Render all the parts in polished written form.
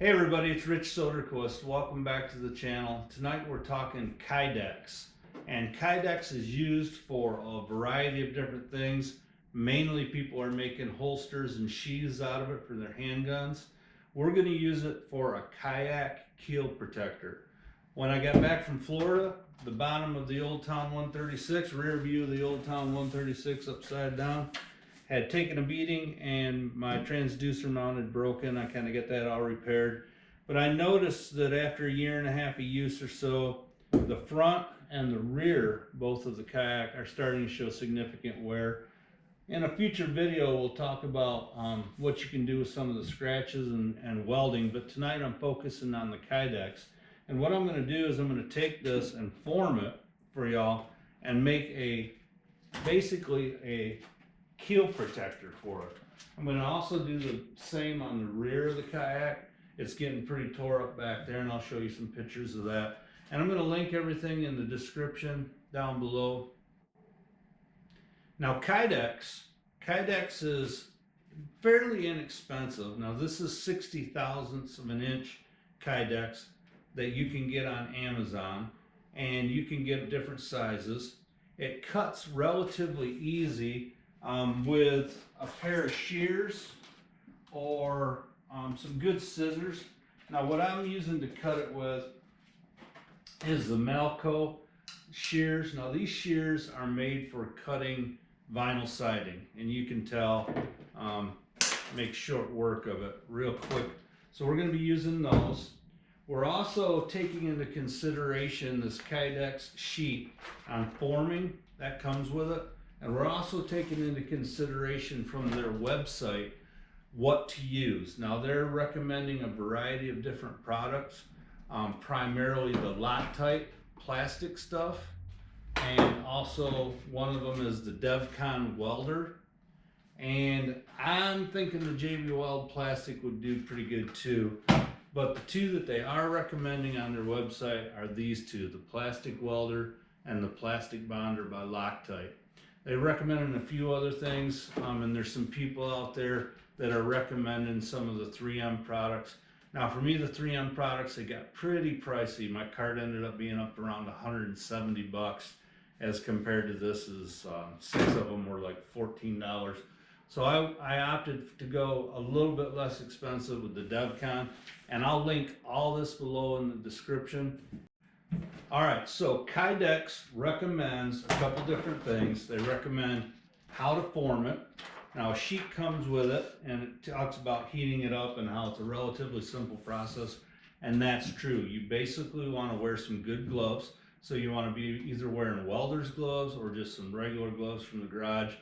Hey everybody, it's Rich Soderquist. Welcome back to the channel. Tonight we're talking Kydex. And Kydex is used for a variety of different things. Mainly people are making holsters and sheaths out of it for their handguns. We're going to use it for a kayak keel protector. When I got back from Florida, the bottom of the Old Town 136, rear view of the Old Town 136 upside down, had taken a beating and my transducer mount had broken. I kind of got that all repaired. But I noticed that after a year and a half of use or so, the front and the rear, both of the kayak, are starting to show significant wear. In a future video, we'll talk about what you can do with some of the scratches and welding, but tonight I'm focusing on the Kydex. And what I'm going to do is I'm going to take this and form it for y'all and make basically a keel protector for it. I'm going to also do the same on the rear of the kayak. It's getting pretty tore up back there, and I'll show you some pictures of that. And I'm going to link everything in the description down below. Now Kydex is fairly inexpensive. Now this is 60 thousandths of an inch Kydex that you can get on Amazon, and you can get different sizes. It cuts relatively easy with a pair of shears or some good scissors. Now what I'm using to cut it with is the Malco shears. Now these shears are made for cutting vinyl siding, and you can tell make short work of it real quick. So we're going to be using those. We're also taking into consideration this Kydex sheet on forming that comes with it. And we're also taking into consideration from their website what to use. Now they're recommending a variety of different products, primarily the Loctite plastic stuff, and also one of them is the DevCon welder. And I'm thinking the JB Weld plastic would do pretty good too. But the two that they are recommending on their website are these two, the plastic welder and the plastic bonder by Loctite. They recommended a few other things, and there's some people out there that are recommending some of the 3M products. Now for me, the 3M products, they got pretty pricey. My cart ended up being up around 170 bucks as compared to this is 6 of them were like $14. So I opted to go a little bit less expensive with the DevCon, and I'll link all this below in the description. All right, so Kydex recommends a couple different things. They recommend how to form it. Now a sheet comes with it, and it talks about heating it up and how it's a relatively simple process, and that's true. You basically want to wear some good gloves. So you want to be either wearing welder's gloves or just some regular gloves from the garage,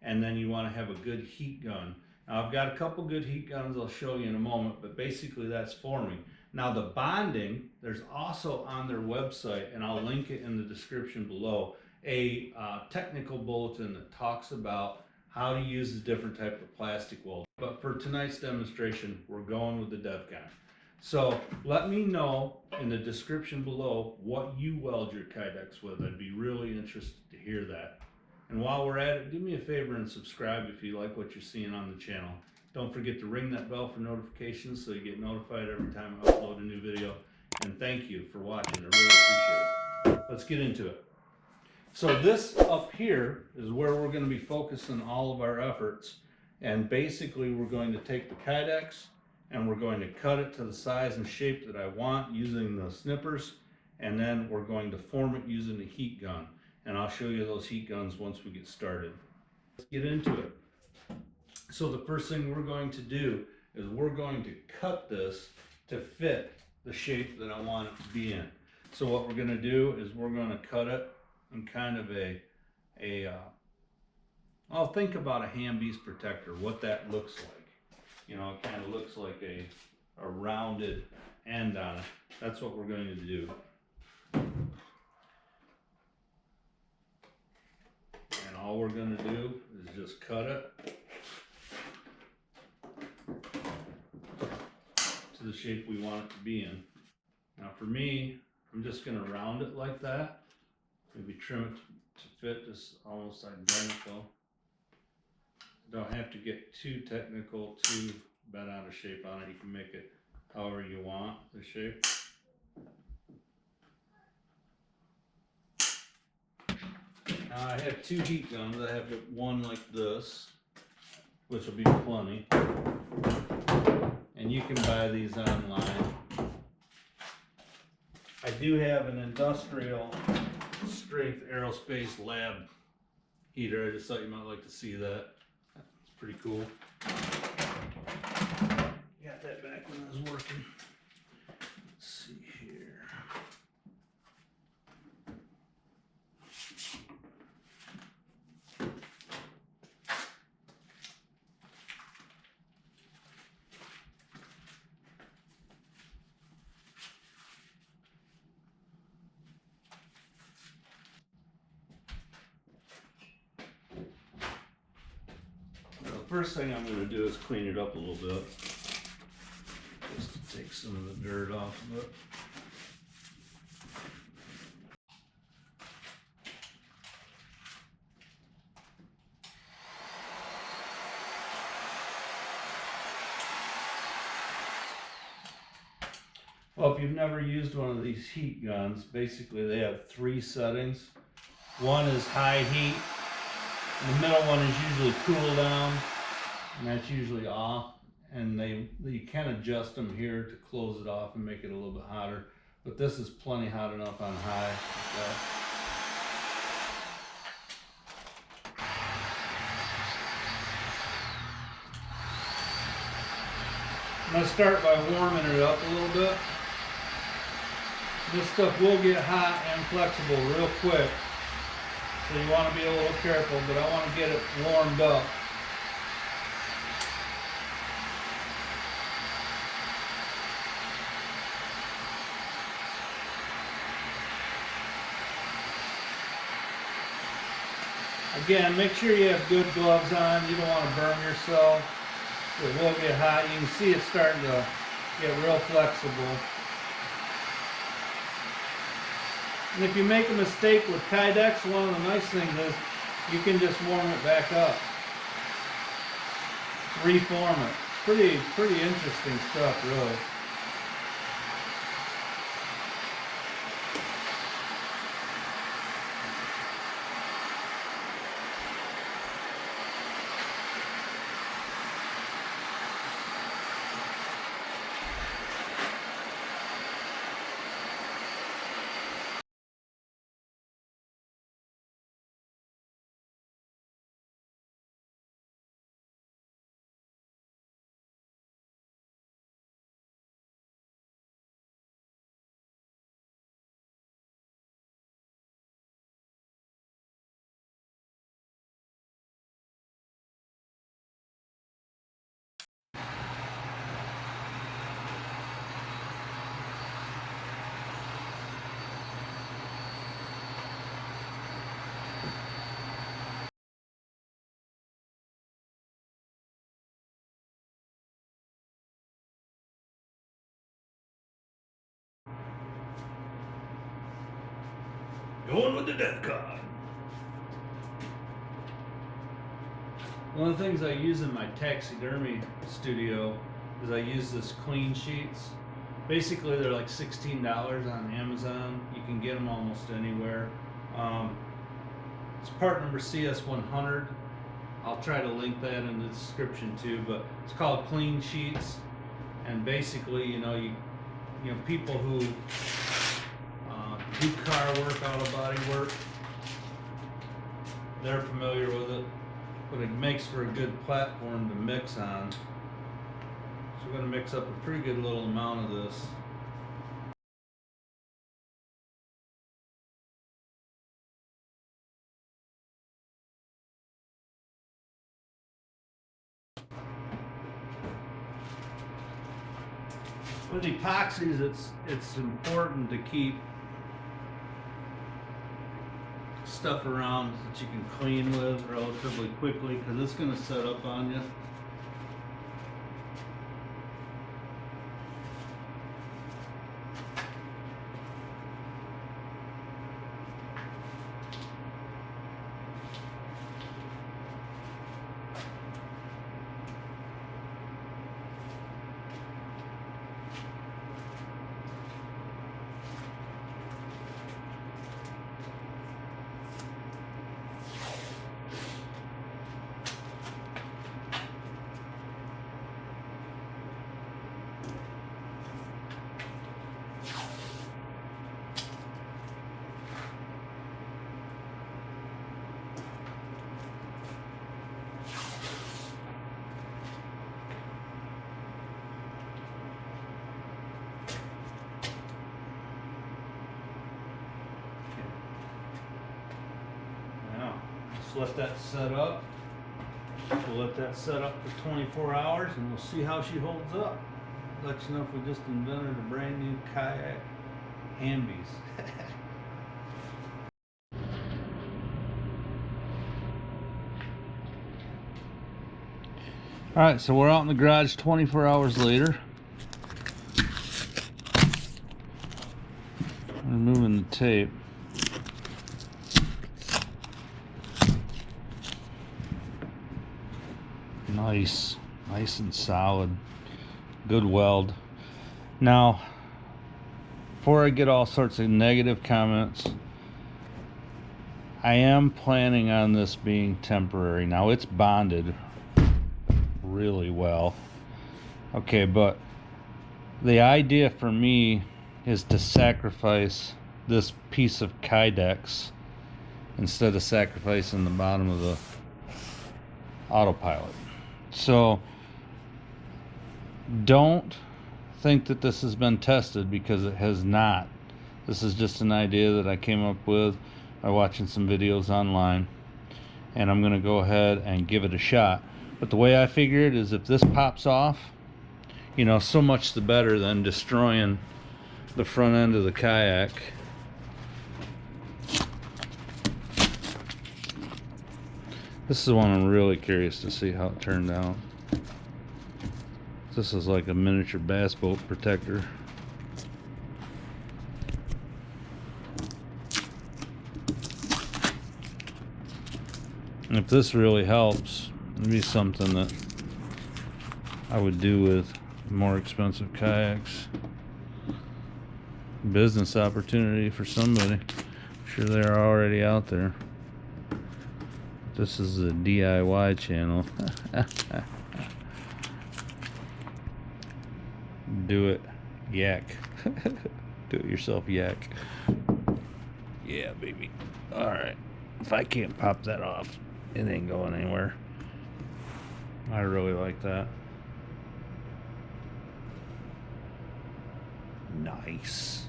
and then you want to have a good heat gun. Now I've got a couple good heat guns I'll show you in a moment, but basically that's forming. Now the bonding, there's also on their website, and I'll link it in the description below, a technical bulletin that talks about how to use the different type of plastic weld. But for tonight's demonstration, we're going with the DevCon. So let me know in the description below what you weld your Kydex with. I'd be really interested to hear that. And while we're at it, do me a favor and subscribe if you like what you're seeing on the channel. Don't forget to ring that bell for notifications so you get notified every time I upload a new video. And thank you for watching. I really appreciate it. Let's get into it. So this up here is where we're going to be focusing all of our efforts. And basically we're going to take the Kydex and we're going to cut it to the size and shape that I want using the snippers. And then we're going to form it using the heat gun. And I'll show you those heat guns once we get started. Let's get into it. So the first thing we're going to do is we're going to cut this to fit the shape that I want it to be in. So what we're going to do is we're going to cut it in kind of I'll think about a hand-piece protector, what that looks like. You know, it kind of looks like a rounded end on it. That's what we're going to do. And all we're going to do is just cut it to the shape we want it to be in. Now for me, I'm just going to round it like that. Maybe trim it to fit this almost identical. Don't have to get too technical, too bent out of shape on it. You can make it however you want the shape. Now I have two heat guns. I have one like this, which will be plenty. And you can buy these online. I do have an industrial strength aerospace lab heater. I just thought you might like to see that. It's pretty cool. Got that back when I was working. Let's see here. First thing I'm going to do is clean it up a little bit, just to take some of the dirt off of it. Well, if you've never used one of these heat guns, basically they have three settings. One is high heat, the middle one is usually cool down, and that's usually off, and you can adjust them here to close it off and make it a little bit hotter, but this is plenty hot enough on high. I'm going to start by warming it up a little bit. This stuff will get hot and flexible real quick, so you want to be a little careful, but I want to get it warmed up. Again, make sure you have good gloves on. You don't want to burn yourself. It will get hot. You can see it starting to get real flexible. And if you make a mistake with Kydex, one of the nice things is you can just warm it back up. Reform it. Pretty interesting stuff, really. Going with the death card. One of the things I use in my taxidermy studio is I use this clean sheets. Basically, they're like $16 on Amazon. You can get them almost anywhere. It's part number CS100. I'll try to link that in the description too, but it's called clean sheets. And basically, you know people who do car work, auto body work, they're familiar with it, but it makes for a good platform to mix on. So we're going to mix up a pretty good little amount of this. With epoxies, it's important to keep stuff around that you can clean with relatively quickly, because it's going to set up on you. just let that set up. We'll let that set up for 24 hours and we'll see how she holds up. Let you know if we just invented a brand new kayak hambies. Alright, so we're out in the garage 24 hours later. Removing the tape. Nice and solid. Good weld. Now, before I get all sorts of negative comments, I am planning on this being temporary. Now, it's bonded really well. Okay, but the idea for me is to sacrifice this piece of Kydex instead of sacrificing the bottom of the autopilot. So don't think that this has been tested, because it has not. This is just an idea that I came up with by watching some videos online, and I'm gonna go ahead and give it a shot. But the way I figure it is, if this pops off, you know, so much the better than destroying the front end of the kayak. This is one I'm really curious to see how it turned out. This is like a miniature bass boat protector. And if this really helps, it'd be something that I would do with more expensive kayaks. Business opportunity for somebody. I'm sure they're already out there. This is a DIY channel. Do it, yak. Do it yourself, yak. Yeah, baby. Alright. If I can't pop that off, it ain't going anywhere. I really like that. Nice.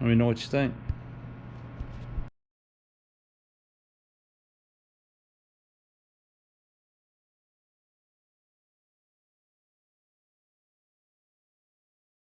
Let me know what you think.